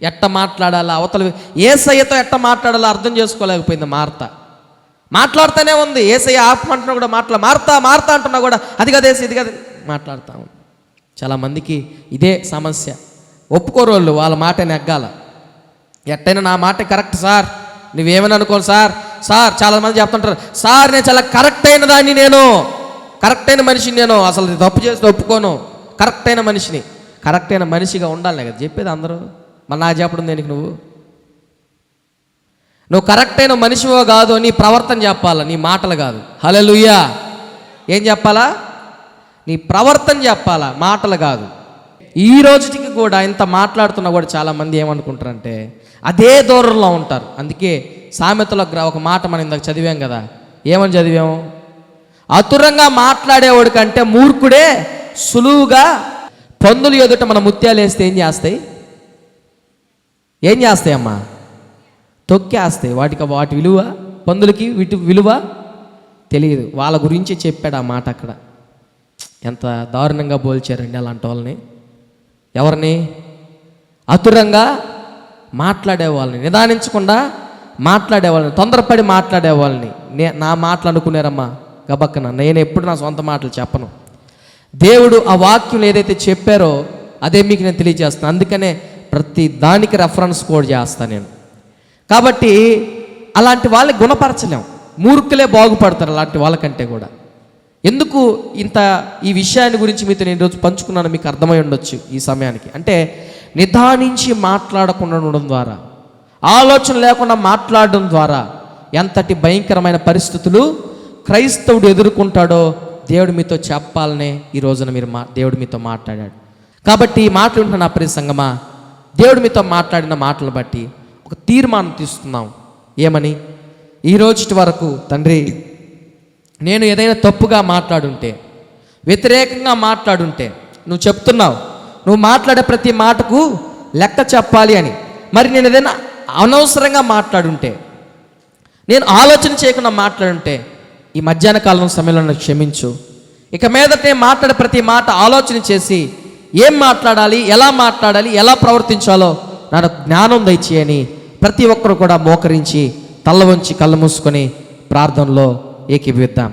ఎట్ట మాట్లాడాలా, అవతల యేసయ్యతో ఎట్ట మాట్లాడాలో అర్థం చేసుకోలేకపోయింది మార్త. మాట్లాడుతూనే ఉంది, యేసయ్య ఆపమంటున్నా కూడా మార్తా అంటున్నా కూడా అది కదేసి ఇది కదా మాట్లాడుతూ ఉంది. చాలామందికి ఇదే సమస్య. ఒప్పుకోరోళ్ళు వాళ్ళ మాట నెగ్గాల. ఎట్టయినా నా మాట కరెక్ట్ సార్, నువ్వేమని అనుకోను సార్. చాలామంది చెప్తుంటారు, సార్ నేను చాలా కరెక్ట్ అయిన దాన్ని, నేను కరెక్ట్ అయిన మనిషిని, నేను అసలు తప్పు చేస్తే ఒప్పుకోను, కరెక్ట్ అయిన మనిషిని. కరెక్ట్ అయిన మనిషిగా ఉండాలి కదా చెప్పేది అందరూ. మరి నాకు చెప్పడం దేనికి? నువ్వు కరెక్ట్ అయిన మనిషివో కాదు, నీ ప్రవర్తన చెప్పాలా, నీ మాటలు కాదు. హల్లెలూయా. ఏం చెప్పాలా? నీ ప్రవర్తన చెప్పాలా, మాటలు కాదు. ఈ రోజుకి కూడా ఇంత మాట్లాడుతున్నా కూడా చాలామంది ఏమనుకుంటారంటే అదే దూరంలో ఉంటారు. అందుకే సామెతలో ఒక మాట మనం ఇందాక చదివాం కదా. ఏమని చదివాము? అతురంగా మాట్లాడేవాడు కంటే మూర్ఖుడే సులువుగా పందులు ఎదుట మన ముత్యాలు వేస్తే ఏం చేస్తాయమ్మా? తొక్కేస్తాయి. వాటి విలువ, పందులకి వీటి విలువ తెలియదు. వాళ్ళ గురించి చెప్పాడు ఆ మాట అక్కడ. ఎంత దారుణంగా పోల్చారండి అలాంటి వాళ్ళని. ఎవరిని? అతురంగా మాట్లాడే వాళ్ళని, నిదానించకుండా మాట్లాడే వాళ్ళని, తొందరపడి మాట్లాడే వాళ్ళని. నా మాటలు అనుకున్నారమ్మా గబక్కన. నేను ఎప్పుడు నా సొంత మాటలు చెప్పను. దేవుడు ఆ వాక్యం ఏదైతే చెప్పారో అదే మీకు నేను తెలియజేస్తాను. అందుకనే ప్రతి దానికి రెఫరెన్స్ కోడ్ చేస్తాను నేను. కాబట్టి అలాంటి వాళ్ళని గుణపరచలేం. మూర్ఖులే బాగుపడతారు అలాంటి వాళ్ళకంటే కూడా. ఎందుకు ఈ విషయాన్ని గురించి మీతో నేను ఈరోజు పంచుకున్నాను మీకు అర్థమై ఉండొచ్చు ఈ సమయానికి. అంటే నిదానించి మాట్లాడకుండా ఉండడం ద్వారా, ఆలోచన లేకుండా మాట్లాడడం ద్వారా ఎంతటి భయంకరమైన పరిస్థితులు క్రైస్తవుడు ఎదుర్కొంటాడో దేవుడు మీతో చెప్పాలనే ఈ రోజున దేవుడు మీతో మాట్లాడాడు. కాబట్టి ఈ మాటలు ఉంటున్న నా ప్రియ సంగమా, దేవుడు మీతో మాట్లాడిన మాటలు బట్టి ఒక తీర్మానం తీసుకుందాం. ఏమని? ఈ రోజు వరకు తండ్రి, నేను ఏదైనా తప్పుగా మాట్లాడుంటే, వ్యతిరేకంగా మాట్లాడుంటే, నువ్వు చెప్తున్నావు నువ్వు మాట్లాడే ప్రతి మాటకు లెక్క చెప్పాలి అని. మరి నేను ఏదైనా అనవసరంగా మాట్లాడుంటే, నేను ఆలోచన చేయకుండా మాట్లాడుంటే ఈ మధ్యాహ్న కాలం సమయంలో నాకు క్షమించు. ఇక మీదట నేను మాట్లాడే ప్రతి మాట ఆలోచన చేసి ఏం మాట్లాడాలి, ఎలా ప్రవర్తించాలో నాకు జ్ఞానం దయచేయని ప్రతి ఒక్కరు కూడా మోకరించి తల్ల వంచి కళ్ళు మూసుకొని ప్రార్థనలో ఏకీభవిద్దాం.